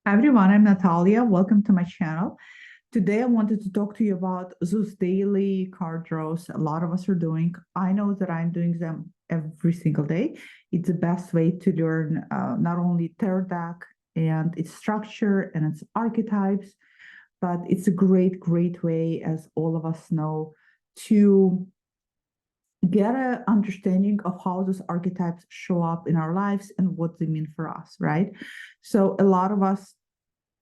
Hi everyone, I'm Natalia. Welcome to my channel. Today I wanted to talk to you about those daily card draws a lot of us are doing. I know that I'm doing them every single day. It's the best way to learn not only tarot deck and its structure and its archetypes, but it's a great way, as all of us know, to get an understanding of how those archetypes show up in our lives and what they mean for us, right? So a lot of us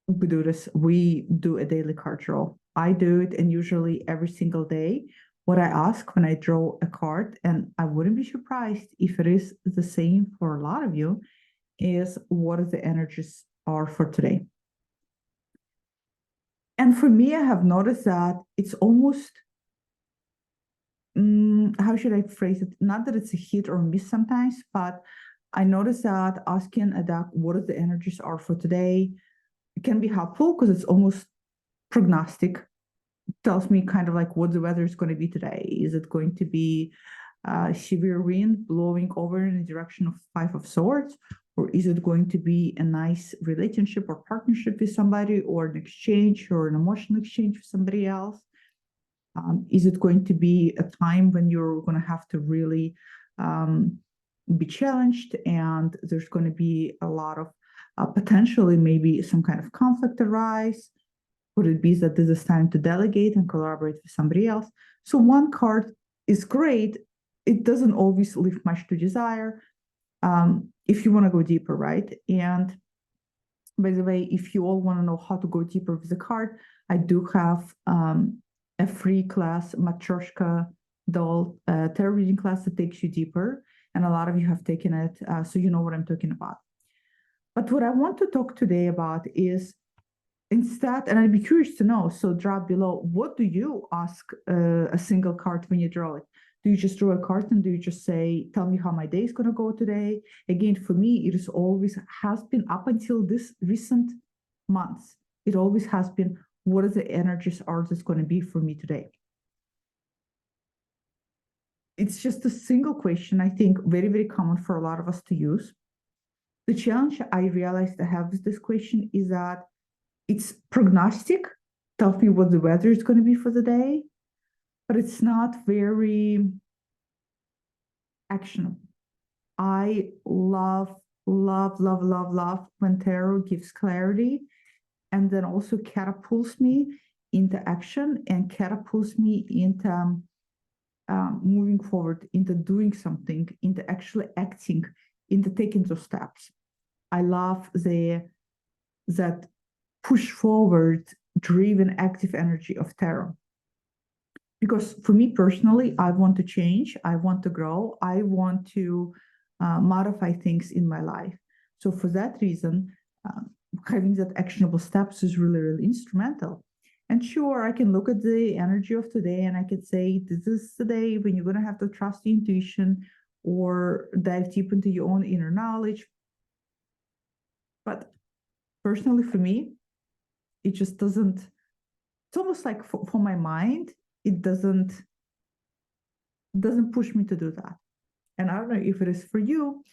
we do this. We do a daily card draw. I do it, and usually every single day. What I ask when I draw a card, and I wouldn't be surprised if it is the same for a lot of you, is what the energies are for today. And for me, I have noticed that it's almost, how should I phrase it? Not that it's a hit or miss sometimes, but I notice that asking a deck what the energies are for today can be helpful because it's almost prognostic. Tells me kind of like what the weather is going to be today. Is it going to be severe wind blowing over in the direction of Five of Swords? Or is it going to be a nice relationship or partnership with somebody, or an exchange or an emotional exchange with somebody else? Is it going to be a time when you're going to have to really be challenged, and there's going to be a lot of potentially maybe some kind of conflict arise? Would it be that this is time to delegate and collaborate with somebody else? So one card is great. It doesn't always leave much to desire if you want to go deeper, right? And by the way, if you all want to know how to go deeper with the card, I do have a free class, Matryoshka doll tarot reading class that takes you deeper. And a lot of you have taken it, so you know what I'm talking about. But what I want to talk today about is instead, and I'd be curious to know, so drop below, what do you ask a single card when you draw it? Do you just draw a card and do you just say, tell me how my day is going to go today? Again, for me, it is always has been up until this recent months. It always has been, what are the energies are that's going to be for me today? It's just a single question, I think, very common for a lot of us to use. The challenge I realized I have with this question is that it's prognostic, tells me what the weather is going to be for the day, but it's not very actionable. I love when tarot gives clarity and then also catapults me into action and catapults me into moving forward, into doing something, into actually acting, into taking those steps. I love that push forward, driven, active energy of tarot. Because for me personally, I want to change, I want to grow, I want to modify things in my life. So for that reason, having that actionable steps is really instrumental. And sure, I can look at the energy of today and I can say, this is the day when you're going to have to trust the intuition or dive deep into your own inner knowledge. But personally, for me, it just doesn't, it's almost like for my mind, it doesn't push me to do that. And I don't know if it is for you.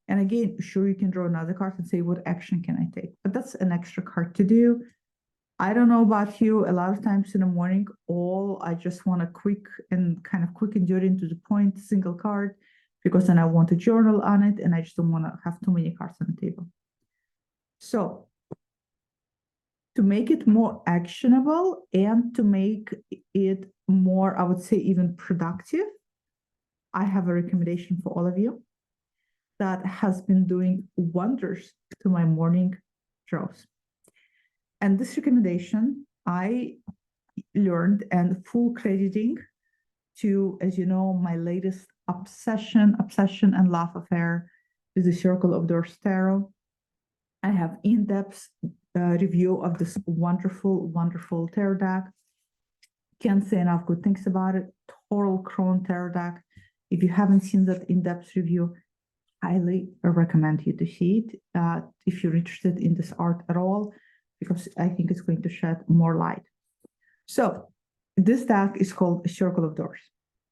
And again, sure, you can draw another card and say, what action can I take? But that's an extra card to do. I don't know about you. A lot of times in the morning, I just want a quick and dirty into the point, single card, because then I want to journal on it and I just don't want to have too many cards on the table. So to make it more actionable and to make it more, I would say, even productive, I have a recommendation for all of you that has been doing wonders to my morning draws. And this recommendation I learned, and full crediting to, as you know, my latest obsession and love affair is the Circle of Doors Tarot. I have in-depth review of this wonderful tarot deck. Can't say enough good things about it. Total Crown tarot deck. If you haven't seen that in-depth review, highly recommend you to see it if you're interested in this art at all, because I think it's going to shed more light. So this deck is called Circle of Doors.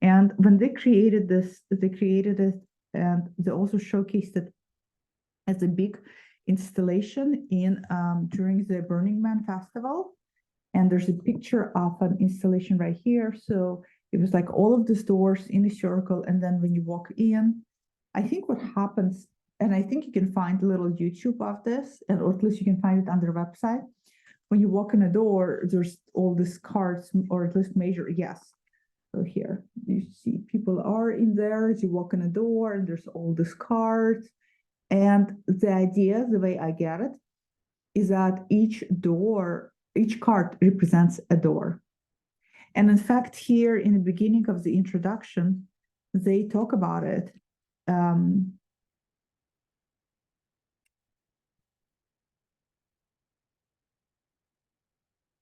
And when they created this, they created it and they also showcased it as a big installation in during the Burning Man festival. And there's a picture of an installation right here. So it was like all of these doors in a circle. And then when you walk in, I think what happens, and I think you can find a little YouTube of this, and or at least you can find it on their website. When you walk in a door, there's all these cards, or at least measure, yes. So here you see people are in there as you walk in a door, and there's all these cards. And the idea, the way I get it, is that each card represents a door. And in fact, here in the beginning of the introduction, they talk about it. Un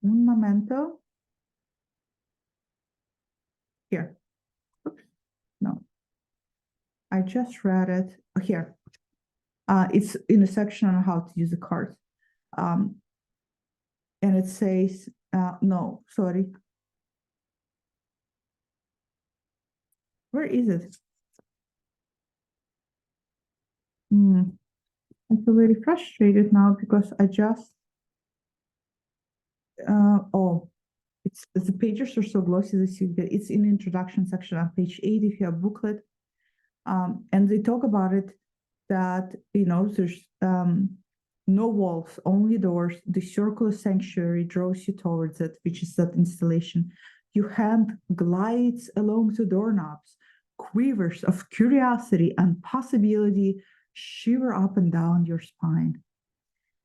momento. Here. Oops. No. I just read it. Here. It's in a section on how to use the cards. And it says, no, sorry. Where is it? I'm so very frustrated now because I just, it's the pages are so glossy that it's in the introduction section on page 8 if you have a booklet. And they talk about it that, there's no walls, only doors. The circular sanctuary draws you towards it, which is that installation. Your hand glides along the doorknobs. Quivers of curiosity and possibility shiver up and down your spine.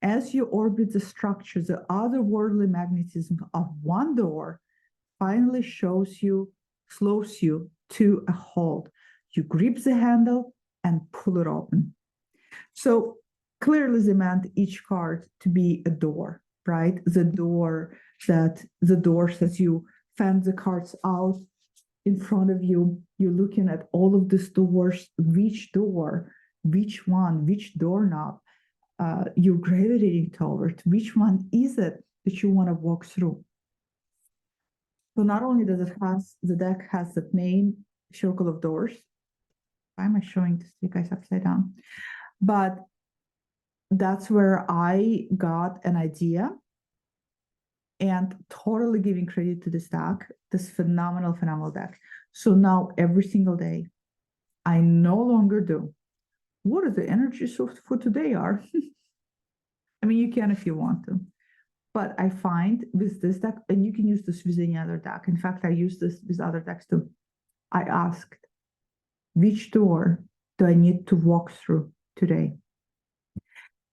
As you orbit the structure, the otherworldly magnetism of one door finally slows you to a halt. You grip the handle and pull it open. So clearly they meant each card to be a door, right? The doors that you fan the cards out in front of you. You're looking at all of these doors, which door, which one, which doorknob you're gravitating toward, which one is it that you want to walk through. So not only does the deck has that name, Circle of Doors. Why am I showing this to you guys upside down? But that's where I got an idea, and totally giving credit to this deck, this phenomenal deck. So now every single day, I no longer do. What are the energies for today are? I mean, you can if you want to. But I find with this deck, and you can use this with any other deck. In fact, I use this with other decks too. I asked, which door do I need to walk through today?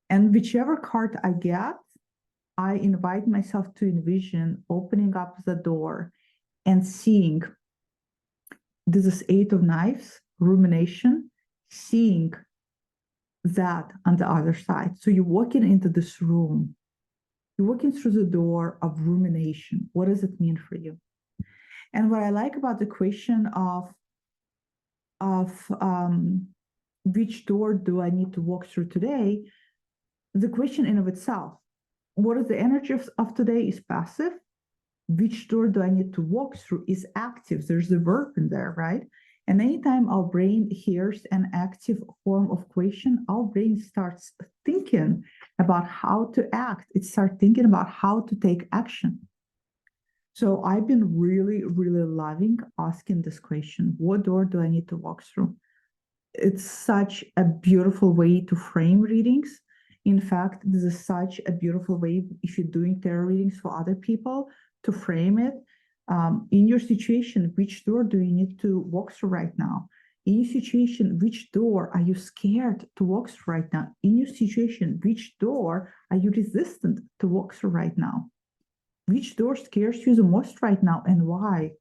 And whichever card I get, I invite myself to envision opening up the door and seeing, this is Eight of Knives, rumination, seeing that on the other side. So you're walking into this room, you're walking through the door of rumination. What does it mean for you? And what I like about the question of which door do I need to walk through today, the question in of itself, what is the energy of today is passive. Which door do I need to walk through is active. There's the verb in there, right? And anytime our brain hears an active form of question, our brain starts thinking about how to act. It starts thinking about how to take action. So I've been really, really loving asking this question. What door do I need to walk through? It's such a beautiful way to frame readings. In fact, this is such a beautiful way, if you're doing tarot readings for other people, to frame it. In your situation, which door do you need to walk through right now? In your situation, which door are you scared to walk through right now? In your situation, which door are you resistant to walk through right now? Which door scares you the most right now, and why?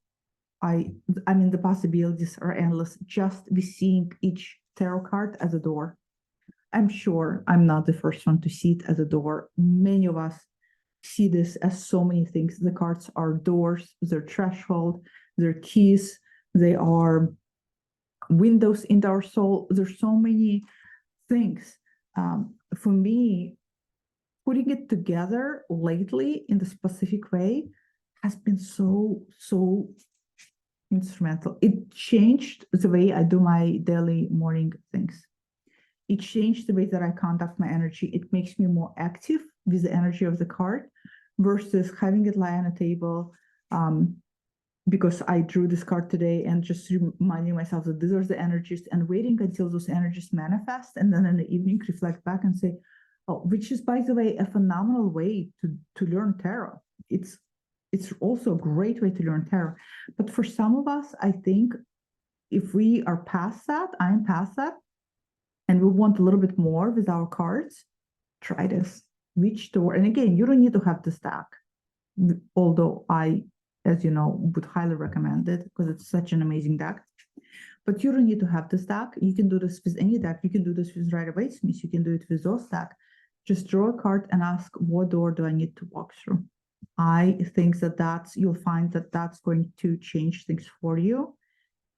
I mean, the possibilities are endless just with seeing each tarot card as a door. I'm sure I'm not the first one to see it as a door. Many of us see this as so many things. The cards are doors, they're threshold, they're keys, they are windows into our soul. There's so many things. For me, putting it together lately in the specific way has been so instrumental. It changed the way I do my daily morning things. it changed the way that I conduct my energy. It makes me more active with the energy of the card versus having it lie on a table because I drew this card today and just reminding myself that these are the energies and waiting until those energies manifest and then in the evening reflect back and say, oh, which is, by the way, a phenomenal way to learn tarot. It's also a great way to learn tarot. But for some of us, I think if we are past that, I'm past that, and we want a little bit more with our cards, try this. Reach toward, and again, you don't need to have the stack, although I, as you know, would highly recommend it because it's such an amazing deck. But you don't need to have the stack. You can do this with any deck. You can do this with Rider-Waite-Smith. You can do it with those deck. Just draw a card and ask, what door do I need to walk through? I think that you'll find that that's going to change things for you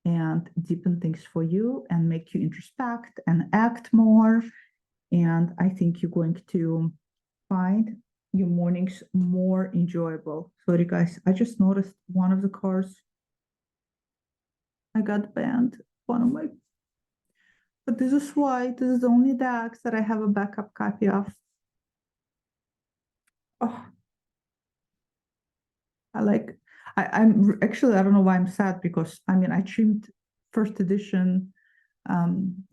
and deepen things for you and make you introspect and act more. And I think you're going to find your mornings more enjoyable. Sorry, guys, I just noticed one of the cards I got banned. One of my, but this is why this is the only decks that I have a backup copy of. Oh, I'm actually, I don't know why I'm sad because I mean I trimmed first edition.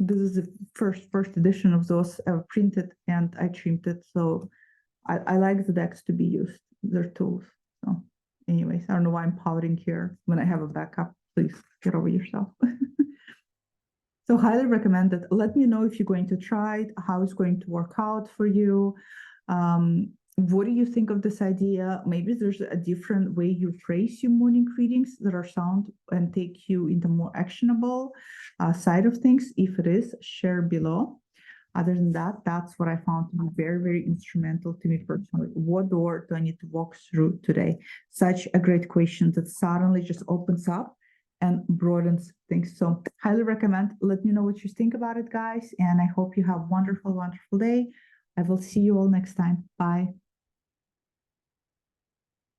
This is the first edition of those ever printed, and I trimmed it. So I like the decks to be used. They're tools. So, anyways, I don't know why I'm pouting here when I have a backup. Please get over yourself. So highly recommend it. Let me know if you're going to try it, how it's going to work out for you. What do you think of this idea? Maybe there's a different way you phrase your morning readings that are sound and take you into more actionable side of things. If it is, share below. Other than that, that's what I found to be very, very instrumental to me personally. What door do I need to walk through today? Such a great question that suddenly just opens up and broadens things. So highly recommend. Let me know what you think about it, guys. And I hope you have a wonderful, wonderful day. I will see you all next time. Bye.